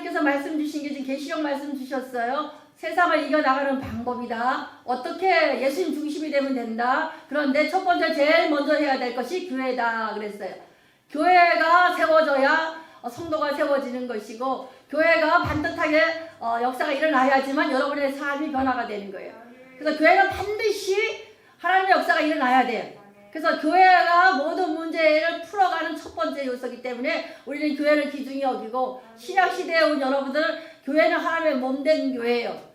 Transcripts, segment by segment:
아버지께서 말씀 주신 게 지금 계시록 말씀 주셨어요. 세상을 이겨나가는 방법이다. 어떻게 예수님 중심이 되면 된다. 그런데 첫 번째 제일 먼저 해야 될 것이 교회다 그랬어요. 교회가 세워져야 성도가 세워지는 것이고, 교회가 반듯하게 역사가 일어나야지만 여러분의 삶이 변화가 되는 거예요. 그래서 교회는 반드시 하나님의 역사가 일어나야 돼요. 그래서 교회가 모든 문제를 풀어가는 첫 번째 요소이기 때문에 우리는 교회를 귀중히 여기고, 신약시대에 온 여러분들은 교회는 하나님의 몸된 교회예요.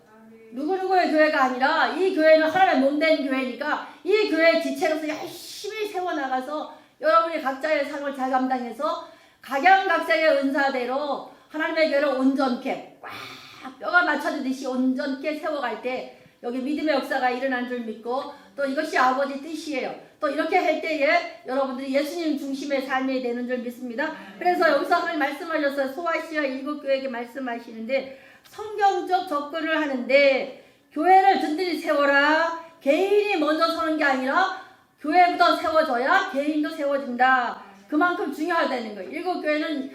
누구누구의 교회가 아니라 이 교회는 하나님의 몸된 교회니까 이 교회의 지체로서 열심히 세워나가서 여러분이 각자의 삶을 잘 감당해서 각양각색의 은사대로 하나님의 교회를 온전케 꽉 뼈가 맞춰지듯이 온전케 세워갈 때 여기 믿음의 역사가 일어난 줄 믿고, 또 이것이 아버지 뜻이에요. 또 이렇게 할 때에 여러분들이 예수님 중심의 삶이 되는 줄 믿습니다. 그래서 여기서 하나님 말씀하셨어요. 소아시아 일곱 교회에게 말씀하시는데, 성경적 접근을 하는데 교회를 든든히 세워라. 개인이 먼저 서는 게 아니라 교회부터 세워져야 개인도 세워진다. 그만큼 중요하다는 거예요. 일곱 교회는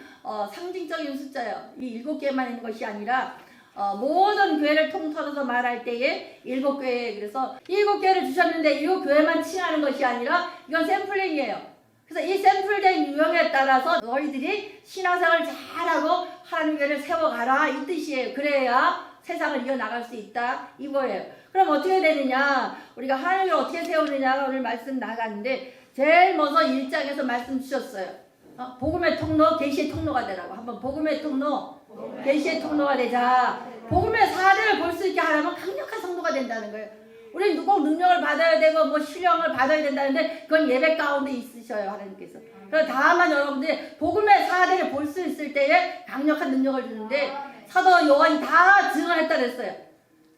상징적인 숫자예요. 이 일곱 개만 있는 것이 아니라 모든 교회를 통틀어서 말할 때에 일곱 교회, 그래서 일곱 교회를 주셨는데 일곱 교회만 칭하는 것이 아니라 이건 샘플링이에요. 그래서 이 샘플된 유형에 따라서 너희들이 신앙생활을 잘하고 하나님 교회를 세워가라 이 뜻이에요. 그래야 세상을 이겨나갈 수 있다 이거예요. 그럼 어떻게 되느냐, 우리가 하나님을 어떻게 세우느냐가 오늘 말씀 나갔는데, 제일 먼저 1장에서 말씀 주셨어요. 복음의 통로, 계시의 통로가 되라고. 한번 복음의 통로, 계시의 통로가 되자. 복음의 사대를 볼 수 있게 하려면 강력한 성도가 된다는 거예요. 우리는 꼭 능력을 받아야 되고 뭐 신령을 받아야 된다는데 그건 예배 가운데 있으셔요, 하나님께서. 그래서 다만 여러분들이 복음의 사대를 볼 수 있을 때에 강력한 능력을 주는데, 사도 요한이 다 증언했다 그랬어요.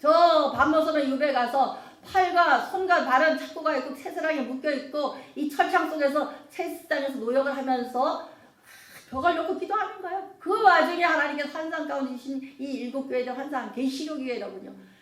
저 밤모섬의 유배 가서 팔과 손과 발은 착고가 있고 새스랑에 묶여있고 이 철창 속에서 채식당에서 노역을 하면서 벽을 놓고 기도하는 거예요. 그 와중에 하나님께서 환상 가운데 주신 이 일곱 교회의 환상, 계시록이에요.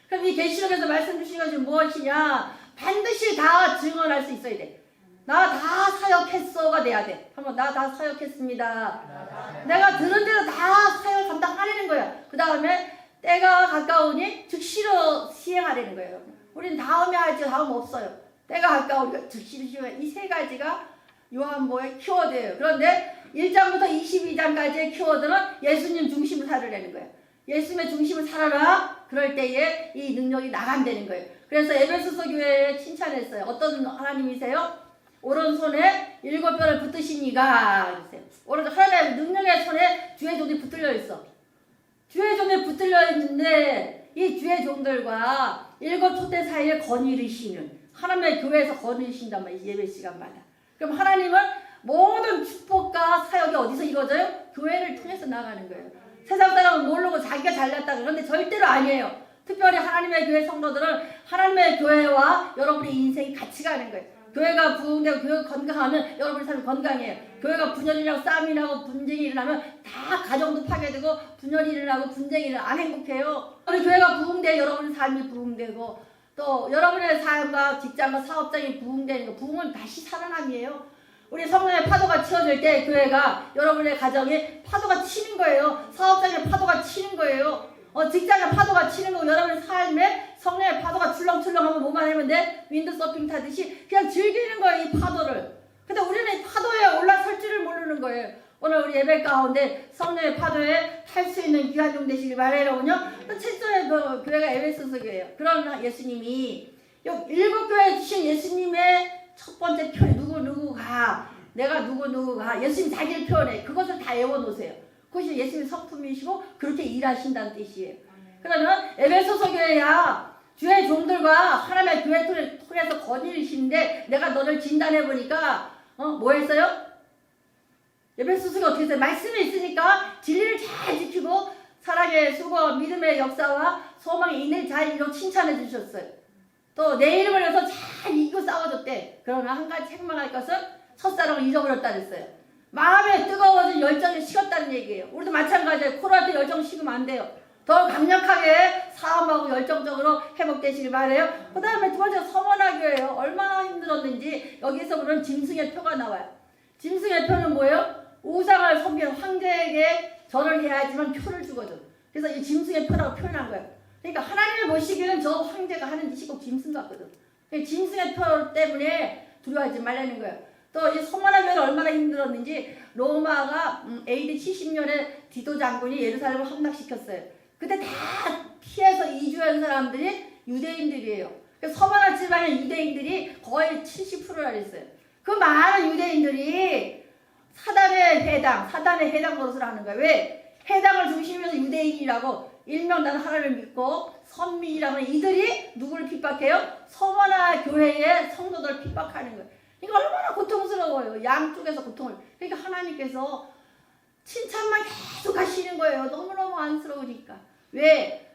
그럼 이 계시록에서 말씀 주신 것이 무엇이냐? 반드시 다 증언할 수 있어야 돼. 나 다 사역했어가 돼야 돼. 한번 나 다 사역했습니다. 내가 들은 대로 다 사역을 감당하려는 거야. 그 다음에 때가 가까우니 즉시로 시행하려는 거예요. 우리는 다음에 할지 다음 없어요. 때가 가까우니까 즉시로 시행해. 이 세 가지가 요한복음의 키워드예요. 그런데 1장부터 22장까지의 키워드는 예수님 중심을 살으려는 거예요. 예수님의 중심을 살아라. 그럴 때에 이 능력이 나간다는 거예요. 그래서 에베소서 교회에 칭찬했어요. 어떤 하나님이세요? 오른손에 7뼈를 붙드시니가 그랬어요. 오른손 하나님의 능력의 손에 주의 종이 붙들려 있어. 주의 종이 붙들려 있는데 이 주의 종들과 7 촛대 사이에 거느리시는, 하나님의 교회에서 거느리신단 말이에요. 예배 시간마다. 그럼 하나님은 모든 축복과 사역이 어디서 이루어져요? 교회를 통해서 나가는 거예요. 세상 사람은 모르고 자기가 잘났다 그런데 절대로 아니에요. 특별히 하나님의 교회 성도들은 하나님의 교회와 여러분의 인생이 같이 가는 거예요. 교회가 부흥되고 교회가 건강하면 여러분의 삶이 건강해요. 교회가 분열이라고 싸움이 나고 분쟁이 일어나면 다 가정도 파괴되고 분열이 일어나고 분쟁이 일어나면 안 행복해요. 우리 교회가 부흥되어 여러분의 삶이 부흥되고 또 여러분의 삶과 직장과 사업장이 부흥되는 거, 부흥은 다시 살아남이에요. 우리 성령의 파도가 치어질 때 교회가 여러분의 가정에 파도가 치는 거예요. 사업장에 파도가 치는 거예요. 직장에 파도가 치는 거고, 여러분의 삶에 성령의 파도가 출렁출렁하면 뭐만 하면 돼? 윈드서핑 타듯이 그냥 즐기는 거예요, 이 파도를. 근데 우리는 파도에 올라설 줄을 모르는 거예요. 오늘 우리 예배 가운데 성령의 파도에 탈 수 있는 귀한 종 되시길 바라요군요. 또 최초의 교회가 에베소서 교회예요. 그런 예수님이 7교회에 주신 예수님의 첫 번째 표현, 누구누구가, 내가 누구누구가, 예수님 자기를 표현해. 그것을 다 외워놓으세요. 그것이 예수님의 성품이시고 그렇게 일하신다는 뜻이에요. 그러면 에베소서 교회야 주의 종들과 하나님의 교회 통해서 거느리시는데, 내가 너를 진단해보니까 뭐 했어요? 에베소서가 어떻게 했어요? 말씀이 있으니까 진리를 잘 지키고 사랑의 수고, 믿음의 역사와 소망의 인을 잘 이루어 칭찬해 주셨어요. 또 내 이름을 위해서 잘 이기고 싸워줬대. 그러나 한 가지 책망할 것은 첫사랑을 잊어버렸다 그랬어요. 마음에 뜨거워진 열정이 식었다는 얘기예요. 우리도 마찬가지예요. 코로나 때 열정 식으면 안 돼요. 더 강력하게 사업하고 열정적으로 회복되시길 바라요. 그 다음에 두 번째가 서원하교예요. 얼마나 힘들었는지 여기서 보면 짐승의 표가 나와요. 짐승의 표는 뭐예요? 우상을 섬기는 황제에게 절을 해야지만 표를 주거든. 그래서 이 짐승의 표라고 표현한 거예요. 그러니까 하나님을 보시기에는 저 황제가 하는 짓이 꼭 짐승 같거든. 짐승의 표 때문에 두려워하지 말라는 거예요. 또 이 서머나 교회는 얼마나 힘들었는지 로마가 AD 70년에 디도 장군이 예루살렘을 함락시켰어요. 그때 다 피해서 이주한 사람들이 유대인들이에요. 서머나 지방의 유대인들이 거의 70%라 그랬어요. 그 많은 유대인들이 사단의 해당 노릇을 하는 거예요. 왜? 해당을 중심으로 해서 유대인이라고 일명 나는 하나님을 믿고 선민이라면 이들이 누구를 핍박해요? 서머나 교회의 성도들을 핍박하는 거예요. 이거 얼마나 고통스러워요. 양쪽에서 고통을. 그러니까 하나님께서 칭찬만 계속 하시는 거예요. 너무너무 안쓰러우니까. 왜?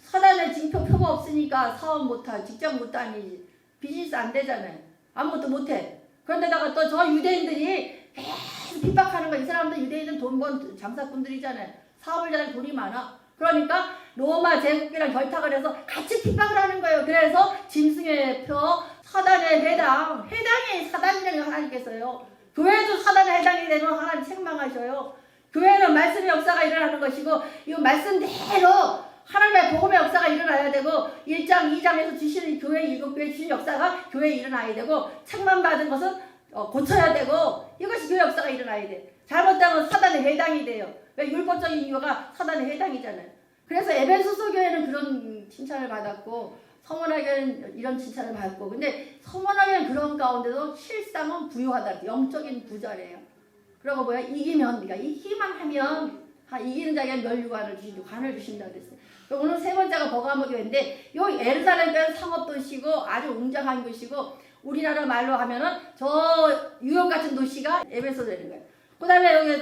사단의 징표표가 없으니까 사업 못하고 직장 못 다니지. 비즈니스 안 되잖아요. 아무것도 못해. 그런데다가 또 저 유대인들이 계속 핍박하는 거예요. 이 사람들 유대인은 돈 번 장사꾼들이잖아요. 사업을 잘하는 돈이 많아. 그러니까 로마 제국이랑 결탁을 해서 같이 핍박을 하는 거예요. 그래서 짐승의 표, 사단의 해당이 사단이라는 하나님께서요. 교회도 사단에 해당이 되면 하나님 책망하셔요. 교회는 말씀의 역사가 일어나는 것이고 이 말씀대로 하나님의 복음의 역사가 일어나야 되고 1장 2장에서 주시는 교회 7교회 주신 역사가 교회에 일어나야 되고 책망받은 것은 고쳐야 되고 이것이 교회 역사가 일어나야 돼. 잘못하면 사단에 해당이 돼요. 왜? 율법적인 이유가 사단에 해당이잖아요. 그래서 에베소서 교회는 그런 칭찬을 받았고 서머나 교회는 이런 칭찬을 받고 근데 서머나 교회는 그런 가운데도 실상은 부유하다. 영적인 부자래요. 그리고 뭐야? 이기면 우리가 이기만 하면 이기는 자에게 면류관을 주신다. 관을 주신다 그랬어요. 오늘 세 번째가 버가모 교회인데 요 예루살렘 교회는 상업도시고 아주 웅장한 곳이고 우리나라 말로 하면은 저 뉴욕 같은 도시가 에베소 되는 거예요. 그 다음에 여기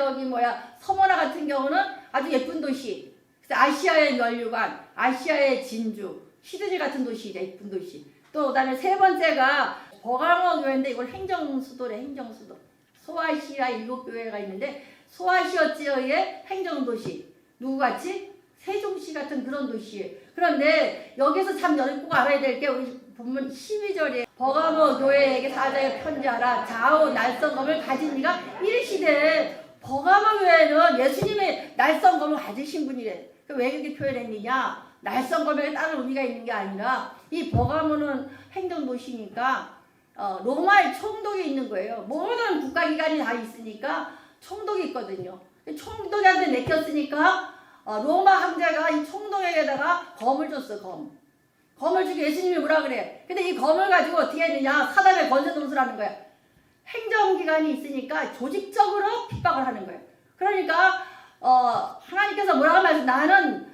서머나 같은 경우는 아주 예쁜 도시. 그래서 아시아의 면류관, 아시아의 진주, 시드니 같은 도시죠. 예쁜 도시. 또 그 다음에 세 번째가 버가모 교회인데 이걸 행정수도래. 행정수도. 소아시아 7교회가 있는데 소아시아 지역의 행정도시. 누구같이? 세종시 같은 그런 도시예요. 그런데 여기서 참 여러분 꼭 알아야 될 게 우리 본문 12절에 버가모 교회에게 사자에 편지하라. 좌우 날성검을 가진 이가 이르시되 버가모 교회는 예수님의 날성검을 가지신 분이래. 왜 그렇게 표현했느냐? 날성검에 다른 의미가 있는 게 아니라 이 버가모는 행정도시니까 로마의 총독이 있는 거예요. 모든 국가기관이 다 있으니까 총독이 있거든요. 총독한테 내켰으니까 로마 황제가 이 총독에게다가 검을 줬어. 검을 주고 예수님이 뭐라 그래. 근데 이 검을 가지고 어떻게 했느냐. 사단의 권세 노릇을 하는 거야. 행정기관이 있으니까 조직적으로 핍박을 하는 거예요. 그러니까 하나님께서 뭐라고 말해서 나는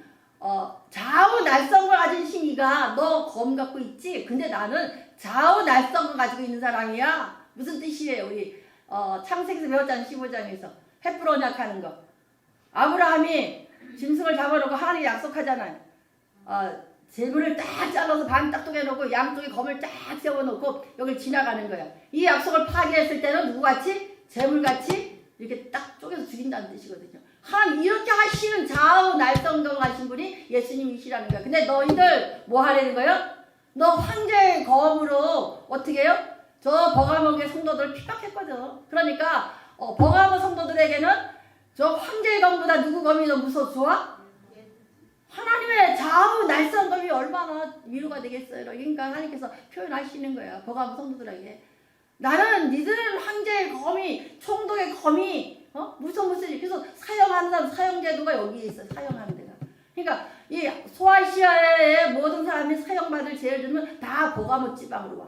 좌우 날성을 가진 신이가 너 검 갖고 있지. 근데 나는 좌우 날성을 가지고 있는 사람이야. 무슨 뜻이에요? 우리 창세기에서 배웠잖아요. 15장에서 헤프로냐 하는 거. 아브라함이 짐승을 잡아놓고 하나님이 약속하잖아요. 재물을 딱 잘라서 반 딱 쪼개놓고 양쪽에 검을 딱 세워놓고 여길 지나가는 거야. 이 약속을 파기했을 때는 누구같이? 재물같이 이렇게 딱 쪼개서 죽인다는 뜻이거든요. 하나님 이렇게 하시는 좌우 날성경 하신 분이 예수님이시라는 거야. 근데 너희들 뭐 하라는 거예요? 너 황제의 검으로 어떻게 해요? 저 버가모의 성도들 핍박했거든. 그러니까 버가모 성도들에게는 저 황제의 검보다 누구 검이 더 무서워? 하나님의 좌우 날성검이 얼마나 위로가 되겠어요. 그러니까 하나님께서 표현하시는 거야. 버가모 성도들에게. 나는 니들은 황제의 검이, 총독의 검이 무슨 그래서 사형하는 사람, 사형제도가 여기에 있어. 사형하는 데가. 그러니까 이 소아시아의 모든 사람이 사형받을 죄를 지면 다 버가모 지방으로 와.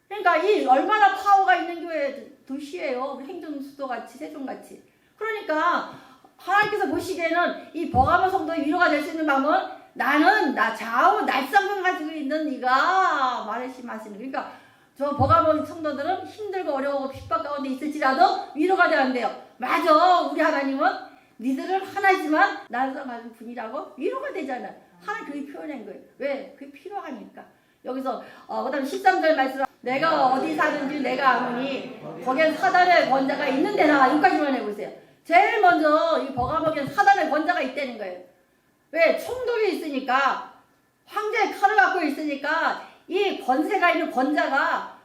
그러니까 이 얼마나 파워가 있는 교회 도시예요. 행정수도같이 세종같이. 그러니까 하나님께서 보시기에는 이 버가모 성도의 위로가 될 수 있는 방법은 나는 좌우 날성경 가지고 있는 네가 말씀하시는. 그러니까 저 버가모 성도들은 힘들고 어려우고 핍박 가운데 있을지라도 위로가 돼야 한대요. 맞아. 우리 하나님은 니들은 하나지만 날성 가진 분이라고 위로가 되잖아. 하나님 그게 표현한 거예요. 왜? 그게 필요하니까. 여기서 그 다음에 13절 말씀 내가 어디 사는지 내가 아노니 거기엔 사단의 권자가 있는 데라. 여기까지만 해보세요. 제일 먼저 이 버가모에는 사단의 권자가 있다는 거예요. 왜? 총독이 있으니까 황제의 칼을 갖고 있으니까 이 권세가 있는 권자가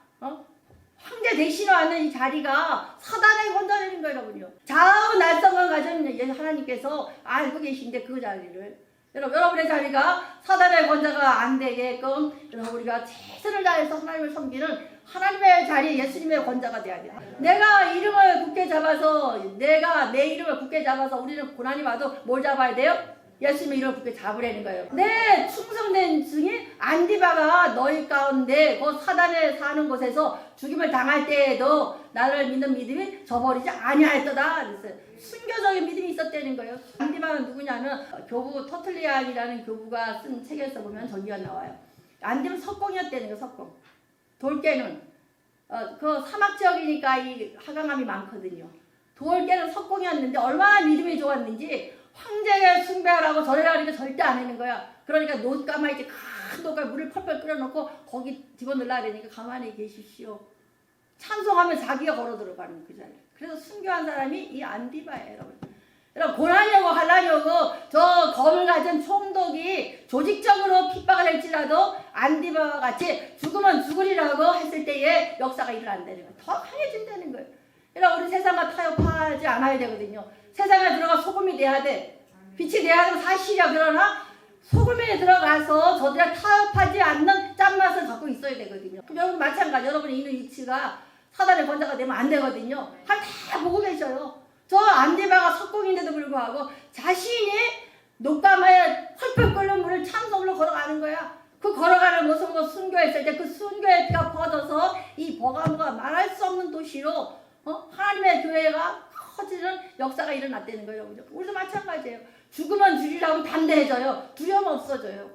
황제 대신에 왔는 이 자리가 사단의 권좌되는 거예요, 여러분요. 좌우 날성을 가진 하나님께서 알고 계신데 그 자리를 여러분의 자리가 사단의 권좌가 안 되게끔 우리가 최선을 다해서 하나님을 섬기는 하나님의 자리, 예수님의 권좌가 돼야 돼요. 내가 이름을 굳게 잡아서 내가 내 이름을 굳게 잡아서 우리는 고난이 와도 뭘 잡아야 돼요? 예수님의 이름을 굳게 잡으라는 거예요. 내 충성된 증인 안디바가 너희 가운데 그 사단에 사는 곳에서 죽임을 당할 때에도 나를 믿는 믿음이 저버리지 아니하였도다 그랬어요. 순교적인 믿음이 있었다는 거예요. 안디바는 누구냐면 교부 터틀리안이라는 교부가 쓴 책에서 보면 저기가 나와요. 안디바는 석공이었다는 거예요. 석공. 돌깨는 그 사막 지역이니까 이 하강함이 많거든요. 돌깨는 석공이었는데 얼마나 믿음이 좋았는지 황제에 숭배하라고 절해라니까 절대 안 하는 거야. 그러니까 노가마 이제 큰 노가에 물을 펄펄 끓여놓고 거기 집어넣으라 그러니까 가만히 계십시오. 찬송하면 자기가 걸어 들어가는 그 자리에. 그래서 순교한 사람이 이 안디바예요, 여러분. 여러분 고난이고 환난이고 저 검을 가진 총독이 조직적으로 핍박을 할지라도 안디바와 같이 죽으면 죽으리라고 했을 때에 역사가 일어난다는 거예요. 더 강해진다는 거예요. 여러분 우리 세상과 타협하지 않아야 되거든요. 세상에 들어가 소금이 돼야 돼. 빛이 돼야 되면 사실이야. 그러나 소금에 들어가서 저들이 타협하지 않는 짠맛을 갖고 있어야 되거든요. 여러분 마찬가지. 여러분이 있는 위치가 사단의 권자가 되면 안 되거든요. 다 보고 계셔요. 저 안디바가 석공인데도 불구하고 자신이 녹감에 펄펄 끓는 물을 찬송으로 걸어가는 거야. 그 걸어가는 모습으로 순교했을 때 그 순교의 피가 퍼져서 이 버가모가 말할 수 없는 도시로 하나님의 교회가 커지는 역사가 일어났다는 거예요. 우리도 마찬가지예요. 죽으면 죽이라고 담대해져요. 두려움 없어져요.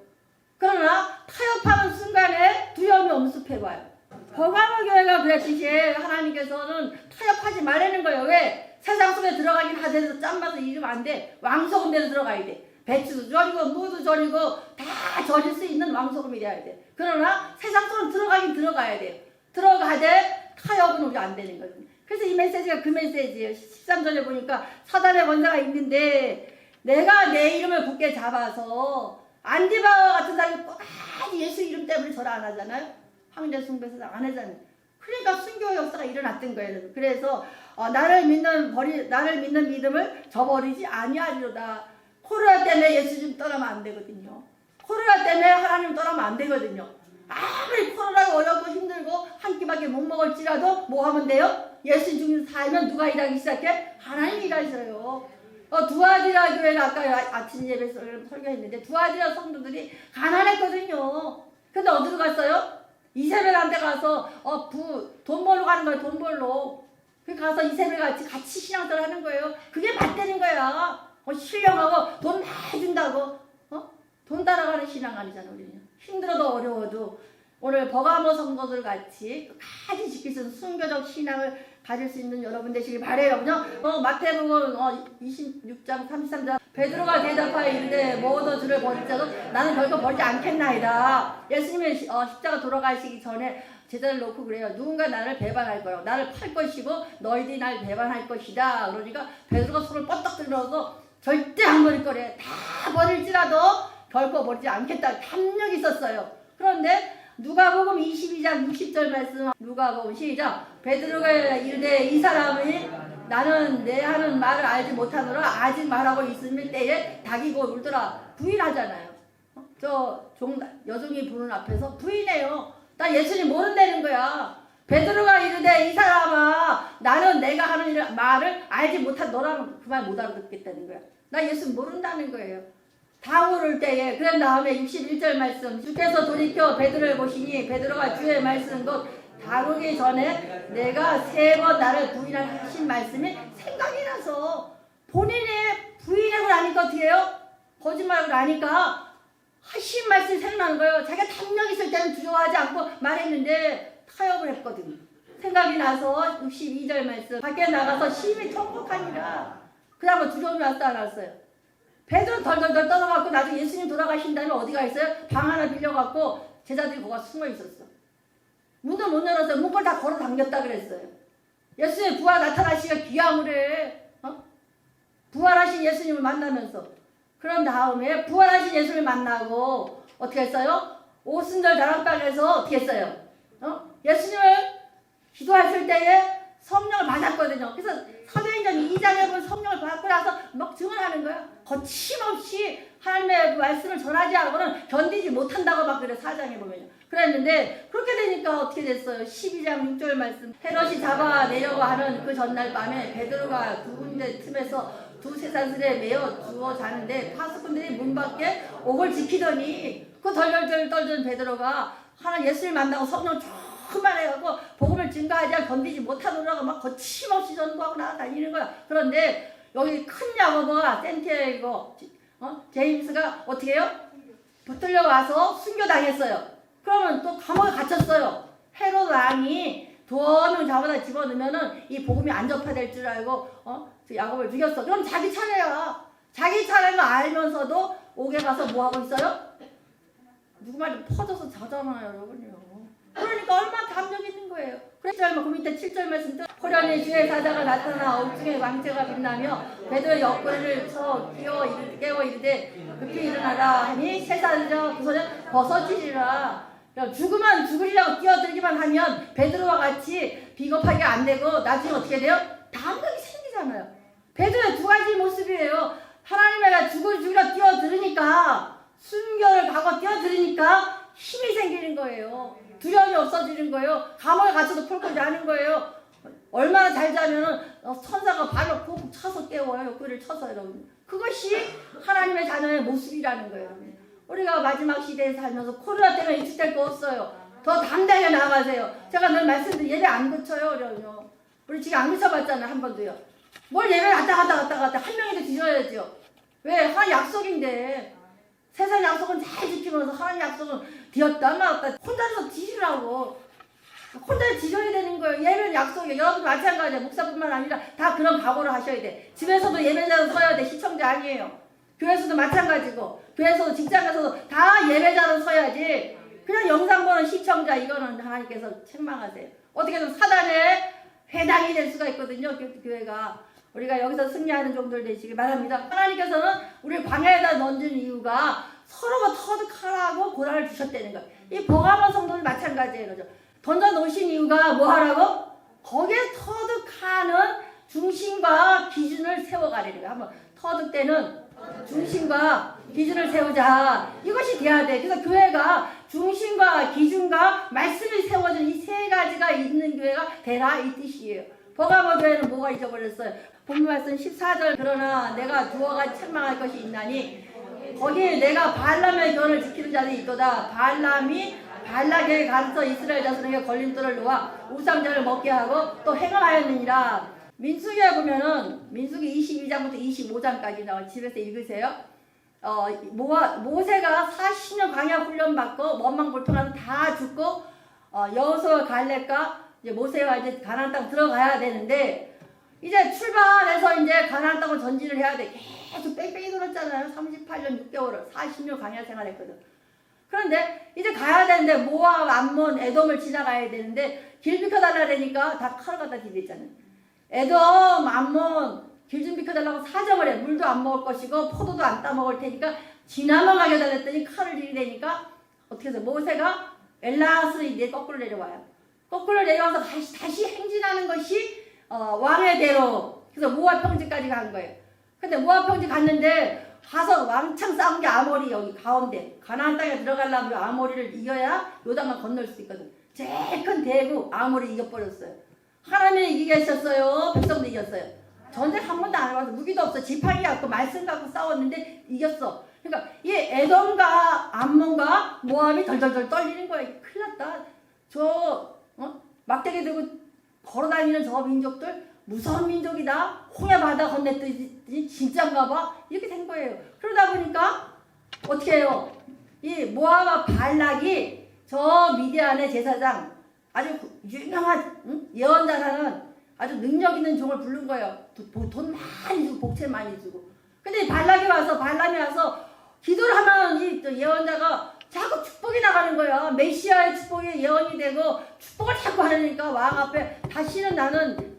그러나 타협하는 순간에 두려움이 엄습해봐요. 버가모 교회가 그랬듯이 하나님께서는 타협하지 말라는 거예요. 왜? 세상 속에 들어가긴 하더라도 짠맛을 잃으면 안 돼. 왕소금 대로 들어가야 돼. 배추도 절이고 무도 절이고 다 절일 수 있는 왕소금이 돼야 돼. 그러나 세상 속으로 들어가긴 들어가야 돼요. 들어가되 타협은 우리 안 되는 거예요. 그래서 이 메시지가 그 메시지예요. 13절에 보니까 사단의 권세가 있는데 내가 내 이름을 굳게 잡아서 안디바와 같은 사람이 꼬다지 예수 이름 때문에 절 안 하잖아요. 황제 숭배에서 안 하잖아요. 그러니까 순교 역사가 일어났던 거예요. 그래서 나를 믿는 믿음을 저버리지 아니하리로다. 코로나 때문에 예수님 떠나면 안 되거든요. 코로나 때문에 하나님 떠나면 안 되거든요. 아무리 코로나가 어렵고 힘들고 한 끼밖에 못 먹을지라도 뭐 하면 돼요? 예수 중에서 살면 누가 일하기 시작해? 하나님이 일하셔요. 두아디라 교회는 아까 아침 예배에서 설교했는데 두아디라 성도들이 가난했거든요. 근데 어디로 갔어요? 이세벨한테 가서 돈 벌러 가는 거예요. 돈 벌러. 그 가서 이세벨 같이 신앙생활 하는 거예요. 그게 맞다는 거야. 신령하고 돈 많이 준다고. 돈 따라가는 신앙 아니잖아 우리는. 힘들어도 어려워도 오늘 버가모 성도들 같이 끝까지 지킬 수 있는 순교적 신앙을 가질 수 있는 여러분 되시길 바래요. 그냥 마태복음 26장 33절 베드로가 대답하여 이르되 모두 주를 버릴 자도 나는 결코 버리지 않겠나이다. 예수님의 십자가 돌아가시기 전에 제자를 놓고 그래요. 누군가 나를 배반할 거요. 나를 팔 것이고 너희들이 나를 배반할 것이다. 그러니까 베드로가 손을 뻗딱 들어서 절대 안 버릴 거래. 다 버릴지라도 결코 버리지 않겠다. 탐욕이 있었어요. 그런데 누가복음 22장 60절 말씀 누가복음 시작 베드로가 이르되 이 사람이 나는 내 하는 말을 알지 못하노라 아직 말하고 있을 때에 닭이 곧 울더라. 부인하잖아요. 여종이 부는 앞에서 부인해요. 나 예수님 모른다는 거야. 베드로가 이르되 이 사람아 나는 내가 하는 말을 알지 못한 너라면 그 말 못 알아듣겠다는 거야. 나 예수 모른다는 거예요. 당오를 때에 그런 다음에 61절 말씀 주께서 돌이켜 베드로를 보시니 베드로가 주의 말씀 곧 다루기 전에 내가 3번 나를 부인하신 말씀이 생각이 나서 본인이 부인하고 나니까 어떻게 해요? 거짓말하고 나니까 하신 말씀이 생각나는 거예요. 자기가 탐욕 있을 때는 두려워하지 않고 말했는데 타협을 했거든요. 생각이 나서 62절 말씀 밖에 나가서 심히 통곡하니라. 그 다음에 두려움이 왔다 안 왔어요? 베드로 덜덜덜 떠나갖고 나중에 예수님 돌아가신 다음에 어디가 있어요? 방 하나 빌려갖고 제자들이 거기 숨어 있었어. 문도 못 열었어요. 문걸 다 걸어 당겼다 그랬어요. 예수님 부활 나타나시가 귀함을 해. 부활하신 예수님을 만나면서. 그런 다음에 부활하신 예수님을 만나고 어떻게 했어요? 오순절 다락방에서 어떻게 했어요? 예수님을 기도했을 때에 성령을 받았거든요. 그래서 사도행전 2장에 보면 성령을 받고 나서 막 증언하는 거야. 거침없이 하나님의 말씀을 전하지 않고는 견디지 못한다고 막 그래. 4장에 보면요. 그랬는데 그렇게 되니까 어떻게 됐어요? 12장 6절 말씀. 헤롯이 잡아내려고 하는 그 전날 밤에 베드로가 두 군데 틈에서 두 쇠사슬에 매어 주워 자는데 파수꾼들이 문 밖에 옥을 지키더니 그 덜덜덜 떨던 베드로가 하나 예수를 만나고 성령 그만해갖고 복음을 증가하지 견디지 못하느라고 막 거침없이 전도하고 나다니는 거야. 그런데 여기 큰 야고보가 센티아고 제임스가 어떻게 해요? 붙들려 와서 순교당했어요. 그러면 또 감옥에 갇혔어요. 헤롯 왕이 두어 명 잡아다 집어넣으면은 이 복음이 안 전파될 줄 알고 그 야고보를 죽였어. 그럼 자기 차례야. 자기 차례인 거 알면서도 옥에 가서 뭐 하고 있어요? 누구 말이 퍼져서 자잖아요, 여러분요. 그러니까 얼마나 담력 있는 거예요. 그래서 그 밑에 7절 말씀 호련히 주의 사자가 나타나 옥중에 왕체가 빛나며 베드로의 옆구리를 쳐 깨워 이르되 급히 일어나라 하니 쇠사슬이 그 손에 벗어지리라. 죽으리라고 뛰어들기만 하면 베드로와 같이 비겁하게 안 되고 나중에 어떻게 돼요? 담력이 생기잖아요. 베드로의 두 가지 모습이에요. 하나님의 죽으리라 뛰어들으니까 순교를 가고 뛰어들으니까 힘이 생기는 거예요. 두려움이 없어지는 거예요. 감옥에 갇혀도 폴콜 자는 거예요. 얼마나 잘 자면은 천사가 발로 콕 쳐서 깨워요. 꿀을 쳐서 여러분. 그것이 하나님의 자녀의 모습이라는 거예요. 우리가 마지막 시대에 살면서 코로나 때문에 일축될 거 없어요. 더 당당하게 나가세요. 제가 늘 말씀드린 예배 안 그쳐요. 어려요. 우리 지금 안 그쳐봤잖아요. 한 번도요. 뭘 예배 갔다 한 명이도 뒤져야죠. 왜? 하나님 약속인데. 세상 약속은 잘 지키면서 하나님 약속은 뒤었다 말았다 혼자서 뒤지라고. 혼자 뒤져야 되는 거예요. 예배는 약속이에요. 여러분 마찬가지예요. 목사뿐만 아니라 다 그런 각오를 하셔야 돼. 집에서도 예배자로 서야 돼. 시청자 아니에요. 교회에서도 마찬가지고 교회에서도 직장에서도 다 예배자로 서야지. 그냥 영상 보는 시청자 이거는 하나님께서 책망하세요. 어떻게든 사단에 해당이 될 수가 있거든요. 교회가. 우리가 여기서 승리하는 종들 되시길 바랍니다. 하나님께서는 우리를 광야에다 던진 이유가 서로가 터득하라고 고난을 주셨다는 거예요. 이 버가모 성도는 마찬가지예요. 그죠? 던져놓으신 이유가 뭐 하라고? 거기에 터득하는 중심과 기준을 세워가려는 거예요. 한번 터득되는 중심과 기준을 세우자. 이것이 돼야 돼. 그래서 교회가 중심과 기준과 말씀이 세워진 이 세 가지가 있는 교회가 되라 이 뜻이에요. 버가모 교회는 뭐가 잊어버렸어요? 본문 말씀 14절 그러나 내가 두어 가지 책망할 것이 있나니 거기에 내가 발람의 견을 지키는 자들이 있도다. 발람이 발락에 가서 이스라엘 자손에게 걸림돌을 놓아 우상자를 먹게 하고 또 행함하였느니라. 민수기에 보면은 민수기 22장부터 25장까지 나와. 집에서 읽으세요. 모세가 40년 광야 훈련 받고 원망불평하면서 다 죽고 여호수아 갈렙과 이제 모세가 이제 가나안 땅 들어가야 되는데 이제 출발해서 이제 가나안 땅을 전진을 해야 돼. 계속 뺑뺑이 돌았잖아요. 38년 6개월을 40년 광야 생활했거든. 그런데 이제 가야 되는데 모압, 암몬, 에돔을 지나가야 되는데 길 비켜달라 그러니까 다 칼을 갖다 디댔잖아요. 에돔, 암몬 길 좀 비켜달라고 사정을 해. 물도 안 먹을 것이고 포도도 안 따먹을 테니까 지나만 가게 달랬더니 칼을 들이대니까 어떻게 해서 모세가 엘라스로 이제 거꾸로 내려와요. 거꾸로 내려와서 다시 행진하는 것이 왕의 대로. 그래서 모압 평지까지 간 거예요. 근데 모압 평지 갔는데 가서 왕창 싸운 게 아모리 여기 가운데. 가나안 땅에 들어가려면 아모리를 이겨야 요단강 건널 수 있거든. 제일 큰 대국 아모리 이겨버렸어요. 하나님이 이기겠었어요. 백성도 이겼어요. 전쟁 한 번도 안 해봐서 무기도 없어. 지팡이 갖고 말씀 갖고 싸웠는데 이겼어. 그러니까 이 에돔과 암몬과 모압이 덜덜덜 떨리는 거야. 큰일 났다. 막대기 들고 걸어다니는 저 민족들 무서운 민족이다. 홍해 바다 건넸더니 진짠가 봐. 이렇게 된 거예요. 그러다 보니까 어떻게 해요? 이 모압과 발락이 저 미디안의 제사장 아주 유명한 예언자라는 아주 능력 있는 종을 부른 거예요. 돈 많이 주고 복채 많이 주고. 근데 발람이 와서 기도를 하면 이 예언자가 자꾸 축복이 나가는 거야. 메시아의 축복이 예언이 되고 축복을 자꾸 하려니까 왕 앞에 다시는 나는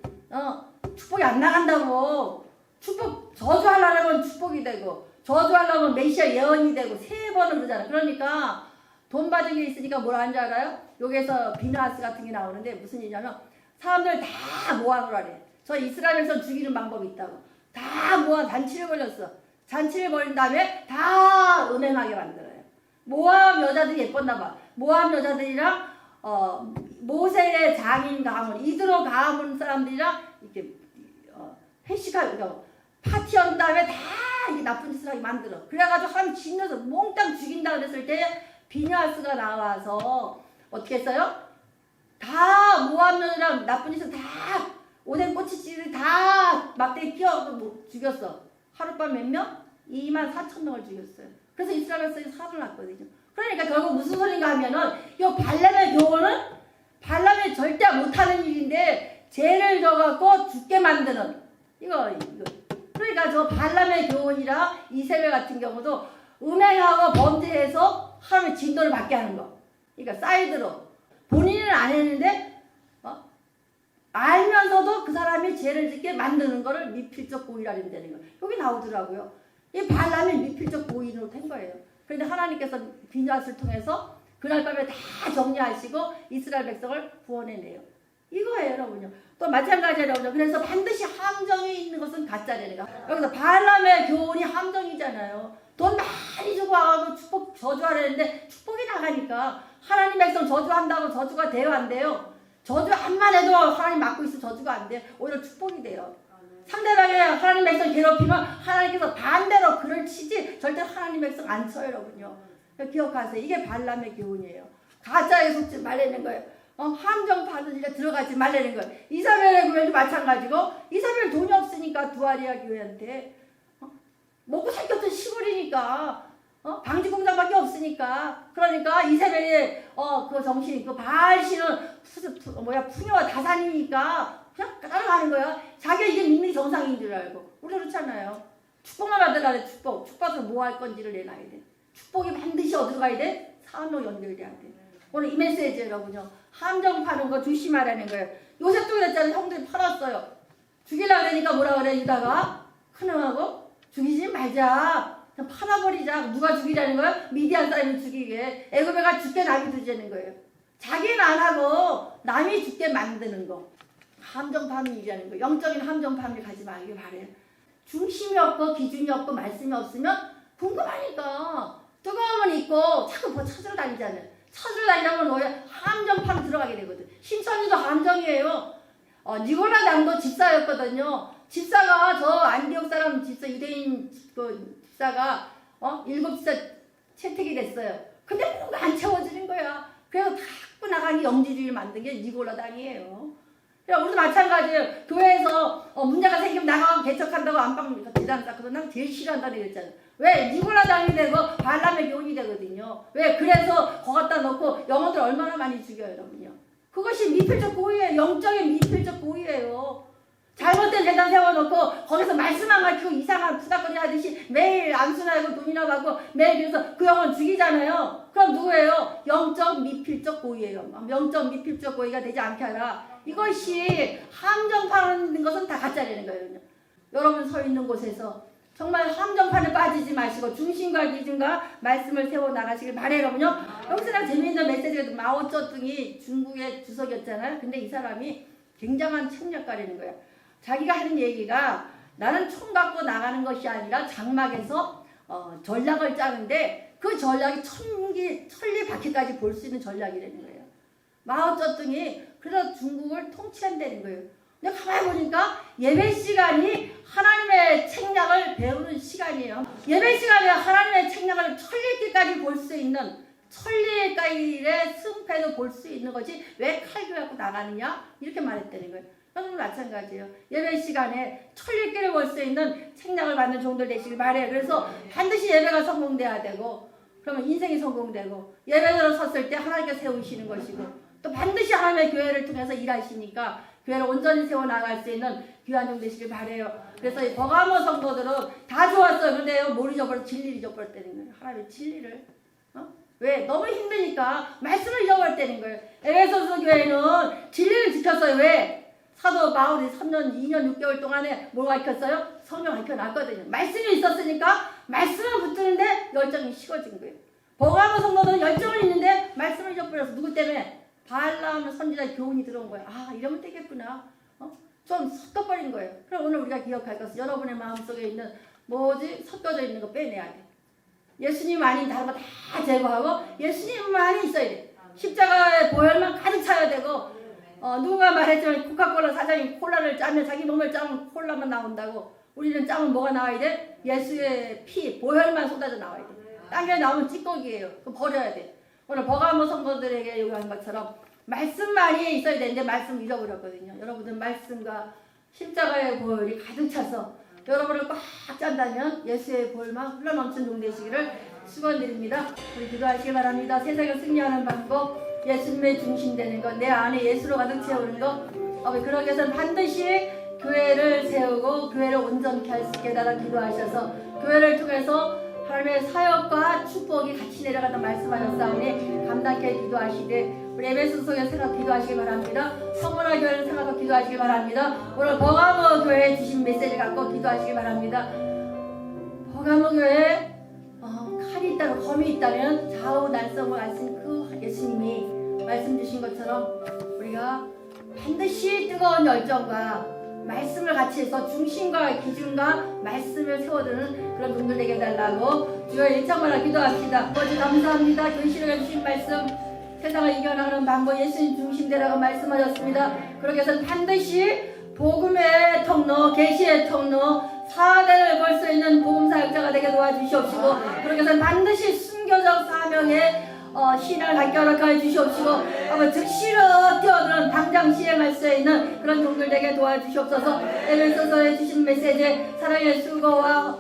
축복이 안 나간다고. 축복 저주하려면 축복이 되고 저주하려면 메시아 예언이 되고 세 번을 그러잖아. 그러니까 돈 받은 게 있으니까 뭘 하는 줄 알아요? 여기서 비누하스 같은 게 나오는데 무슨 일이냐면 사람들 다 모함을 하래. 저 이스라엘에서 죽이는 방법이 있다고. 다 모함 잔치를 벌였어. 잔치를 벌인 다음에 다 음행하게 만들어요. 모함 여자들이 예뻤나 봐. 모함 여자들이랑 모세의 장인 가문, 이드로 가문 사람들이랑 이렇게 회식하고 파티한 다음에 다 이게 나쁜 짓을 하게 만들어. 그래가지고 하나님 진노해서 몽땅 죽인다 그랬을 때 비냐스가 나와서 어떻게 했어요? 다 모함녀랑 나쁜 짓을 다 오뎅 꼬치찌를 다 막대기 끼워 죽였어. 하룻밤 몇 명? 24,000명을 죽였어요. 그래서 이스라엘에서 살을 났거든요. 그러니까 결국 무슨 소린가 하면은 이 발람의 교훈은 발람이 절대 못하는 일인데 죄를 져갖고 죽게 만드는 이거. 그러니까 저 발람의 교훈이라 이세벨 같은 경우도 음행하고 범죄해서 하나님의 진노를 받게 하는 거. 그러니까 사이드로 본인은 안 했는데 알면서도 그 사람이 죄를 짓게 만드는 거를 미필적 고의라면 되는 거예요. 여기 나오더라고요. 이 발람이 미필적 고의로 된 거예요. 그런데 하나님께서 비냐스를 통해서 그날 밤에 다 정리하시고 이스라엘 백성을 구원해내요. 이거예요, 여러분요. 또 마찬가지예요, 여러분요. 그래서 반드시 함정이 있는 것은 가짜라는 거. 여기서 발람의 교훈이 함정이잖아요. 돈 많이 주고 와가지고 축복 저주하려는데 축복이 나가니까 하나님 백성 저주한다고 저주가 돼요, 안 돼요? 저주 한만 해도 하나님 막고 있으면 저주가 안 돼요. 오히려 축복이 돼요. 상대방의 하나님 백성 괴롭히면 하나님께서 반대로 그를 치지 절대 하나님 백성 안 쳐요, 여러분요. 기억하세요. 이게 발람의 교훈이에요. 가짜에 속지 말라는 거예요. 함정 받은 일에 들어가지 말라는 거예요. 이사벨의 교회도 마찬가지고 이사벨 돈이 없으니까 두아리아 교회한테 먹고 살겠던 시골이니까 방지 공장밖에 없으니까 그러니까 이사벨의 그 정신 그 바알신은 푸녀와 다산이니까 그냥 따라가는 거야. 자기가 이게 믿는 게 정상인 줄 알고. 우리 그렇잖아요. 축복만 받으라 그래. 축복을 뭐 할 건지를 내놔야 돼. 축복이 반드시 어디로 가야 돼? 사업로 연결돼야 돼. 오늘 이 메시지 여러분요. 함정 파는 거 조심하라는 거예요. 요셉도 그랬잖아요. 형들이 팔았어요. 죽이려고 그러니까 뭐라 그래 유다가? 큰형하고 죽이지 말자. 그냥 팔아버리자. 누가 죽이라는 거야? 미디안 사람이 죽이게. 애굽에가 죽게 남이 두자는 거예요. 자기는 안 하고 남이 죽게 만드는 거. 함정 파는 일이라는 거. 영적인 함정 파는 일 가지 말길 바래요. 중심이 없고 기준이 없고 말씀이 없으면 궁금하니까 뜨거움은 있고 자꾸 뭐 찾으러 다니잖아요. 찾으러 다니면 뭐야? 함정파로 들어가게 되거든. 심선이도 함정이에요. 니고라 당도 집사였거든요. 집사가 저 안디옥 사람 집사 유대인 그 집사가 7집사 채택이 됐어요. 근데 뭔가 안 채워지는 거야. 그래서 자꾸 나가니 영지주의를 만든 게 니고라 당이에요. 우리도 마찬가지예요. 교회에서 문제가 생기면 나가면 개척한다고 안방 지단 쌓거든. 난 제일 싫어한다는 얘기했잖아요. 왜? 니고라 당이 되고 발람의 교훈이 되거든요. 왜? 그래서 거기다 놓고 영혼들 얼마나 많이 죽여요, 여러분요. 그것이 미필적 고의예요. 영적인 미필적 고의예요. 잘못된 재단 세워놓고 거기서 말씀만 가르치고 이상한 부닥거리 하듯이 매일 안수나고 돈이나 받고 매일 그래서 그 영혼 죽이잖아요. 그럼 누구예요? 영적 미필적 고의예요. 영적 미필적 고의가 되지 않게 하라. 이것이 함정파는 것은 다 가짜라는 거예요. 여러분 서 있는 곳에서 정말 함정판에 빠지지 마시고 중심과 기준과 말씀을 세워나가시길 바래요. 여러분요. 여기서 재미있는 메시지가 마오쩌둥이 중국의 주석이었잖아요. 근데 이 사람이 굉장한 책략가라는 거예요. 자기가 하는 얘기가 나는 총 갖고 나가는 것이 아니라 장막에서 전략을 짜는데 그 전략이 천리바퀴까지 볼 수 있는 전략이라는 거예요. 마오쩌둥이 그래서 중국을 통치한다는 거예요. 근데 가만히 보니까 예배 시간이 하나님의 책략을 배우는 시간이에요. 예배 시간에 하나님의 책략을 천리길까지 볼 수 있는 천리길의 승패도 볼 수 있는 것이 왜 칼교 갖고 나가느냐? 이렇게 말했다는 거예요. 여러분 마찬가지예요. 예배 시간에 천리길을 볼 수 있는 책략을 받는 종들 되시길 바래요. 그래서 반드시 예배가 성공돼야 되고 그러면 인생이 성공되고 예배로 섰을 때 하나님께 세우시는 것이고 또 반드시 하나님의 교회를 통해서 일하시니까 교회를 온전히 세워나갈 수 있는 귀한 종 되시길 바래요. 그래서 이 버가모 성도들은 다 좋았어요. 그런데 뭘 잊어버려? 진리를 잊어버렸다는 거예요. 하나님의 진리를. 왜? 너무 힘드니까 말씀을 잊어버렸다는 거예요. 에베소서 교회는 진리를 지켰어요. 왜? 사도 바울이 3년, 2년, 6개월 동안에 뭘 가르쳤어요? 성경 가르쳐놨거든요. 말씀이 있었으니까 말씀을 붙드는데 열정이 식어진 거예요. 버가모 성도는 열정은 있는데 말씀을 잊어버려서 누구 때문에? 발람 선지자 교훈이 들어온 거예요. 아, 이러면 되겠구나. 좀 섞어버린 거예요. 그럼 오늘 우리가 기억할 것은 여러분의 마음속에 있는 섞어져 있는 거 빼내야 돼. 예수님 아닌 다른 거 다 제거하고 예수님만이 있어야 돼. 십자가의 보혈만 가득 차야 되고 누가 말했지만 코카콜라 사장이 콜라를 짜면 자기 몸을 짜면 콜라만 나온다고. 우리는 짜면 뭐가 나와야 돼? 예수의 피, 보혈만 쏟아져 나와야 돼. 딴 게 나오면 찌꺼기예요. 그거 버려야 돼. 오늘 버가모 성도들에게 요구한 것처럼 말씀만이 있어야 되는데 말씀 잊어버렸거든요. 여러분들 말씀과 십자가의 보혈이 가득 차서 여러분을 꽉 짠다면 예수의 보혈만 흘러넘친 종 되시기를 축원드립니다. 우리 기도하시기 바랍니다. 세상을 승리하는 방법, 예수님의 중심 되는 것, 내 안에 예수로 가득 채우는 것. 그러기 위해서는 반드시 교회를 세우고 교회를 온전케 할 수 있게 달아 기도하셔서 교회를 통해서 하나님의 사역과 축복이 같이 내려가다 말씀하셨사오니 감당케 기도하시되 우리 에베소서에 생각 기도하시기 바랍니다. 성문화 교회를 생각하고 기도하시기 바랍니다. 오늘 버가모 교회에 주신 메시지 갖고 기도하시기 바랍니다. 버가모 교회에 칼이 있다면 검이 있다면 좌우 날성을 아신 그 예수님이 말씀 주신 것처럼 우리가 반드시 뜨거운 열정과 말씀을 같이 해서 중심과 기준과 말씀을 세워두는 그런 분들 되게 해달라고 주여 일창마다 기도합시다. 아버지 감사합니다. 계시록 해주신 말씀 세상을 이겨나가는 방법 예수님 중심되라고 말씀하셨습니다. 그러기 위해서 반드시 복음의 통로, 계시의 통로, 사대를 볼 수 있는 복음사역자가 되게 도와주시옵시고 그러기 위해서 반드시 순교적 사명에 신앙을 갖게 허락하여 주시옵시고 즉시로 뛰어드는 당장 시행할 수 있는 그런 종들 되게 도와주시옵소서. 에베소서에 주신 메시지 사랑의 수고와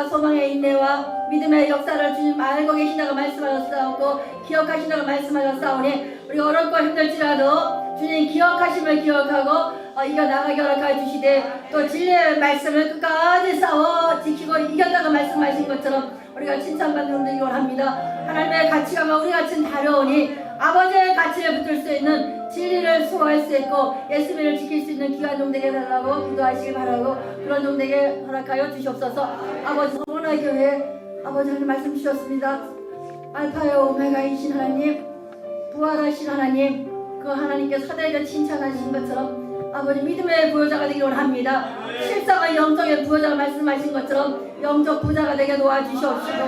소망의 인내와 믿음의 역사를 주님 알고 계신다고 말씀하셨사오고 기억하신다고 말씀하셨사오니 우리 어렵고 힘들지라도 주님 기억하심을 기억하고 이겨나가게 허락하여 주시되 또 진리의 말씀을 끝까지 싸워 지키고 이겼다고 말씀하신 것처럼 우리가 칭찬받는 되기 원합니다. 하나님의 가치관과 우리 가치는 다르오니 아버지의 가치를 붙들 수 있는 진리를 수호할 수 있고 예수님을 지킬 수 있는 귀한 종되게 해달라고 기도하시기 바라고 그런 종되게 허락하여 주시옵소서. 아버지 성문화교회 아버지 하나님 말씀 주셨습니다. 알파요 오메가이신 하나님 부활하신 하나님 그 하나님께 사대에게 칭찬하신 것처럼 아버지 믿음의 부여자가 되기를 원합니다. 실상의 영적의 부여자가 말씀하신 것처럼 영적 부자가 되게 도와주시옵시고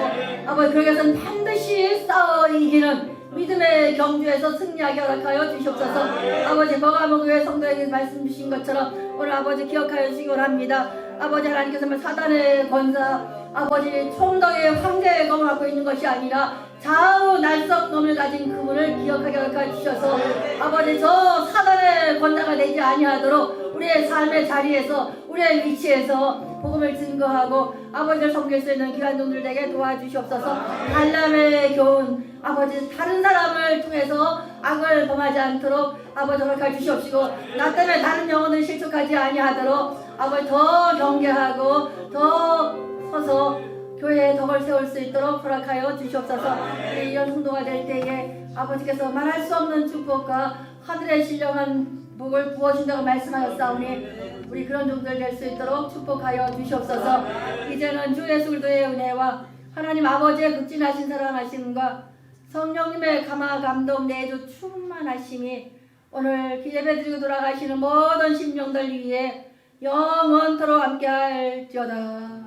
아버지 그러기 위해서는 반드시 싸워 이기는 믿음의 경주에서 승리하게 허락하여 주시옵소서. 아버지 버가모 교회 성도에게 말씀 주신 것처럼 오늘 아버지 기억하여 주시기 원합니다. 아버지 하나님께서 사단의 권사 아버지 총덕의 황제의 검을 갖고 있는 것이 아니라 좌우 날성검을 가진 그분을 기억하게 허락하여 주셔서 아버지 저 사단의 권사가 되지 아니하도록 우리의 삶의 자리에서 우리의 위치에서 복음을 증거하고 아버지를 섬길 수 있는 귀한 종들에게 도와주시옵소서. 발람의 교훈 아버지 다른 사람을 통해서 악을 범하지 않도록 아버지 허락하여 주시옵시고 나 때문에 다른 영혼을 실족하지 아니하도록 아버지 더 경계하고 더 서서 교회에 덕을 세울 수 있도록 허락하여 주시옵소서. 우리 이런 성도가 될 때에 아버지께서 말할 수 없는 축복과 하늘의 신령한 복을 부어준다고 말씀하셨사오니 우리 그런 종들 될 수 있도록 축복하여 주시옵소서. 이제는 주 예수 그리스도의 은혜와 하나님 아버지의 극진하신 사랑하심과 성령님의 감화 감동 내주 충만하심이 오늘 예배드리고 돌아가시는 모든 심령들 위해 영원토록 함께할지어다.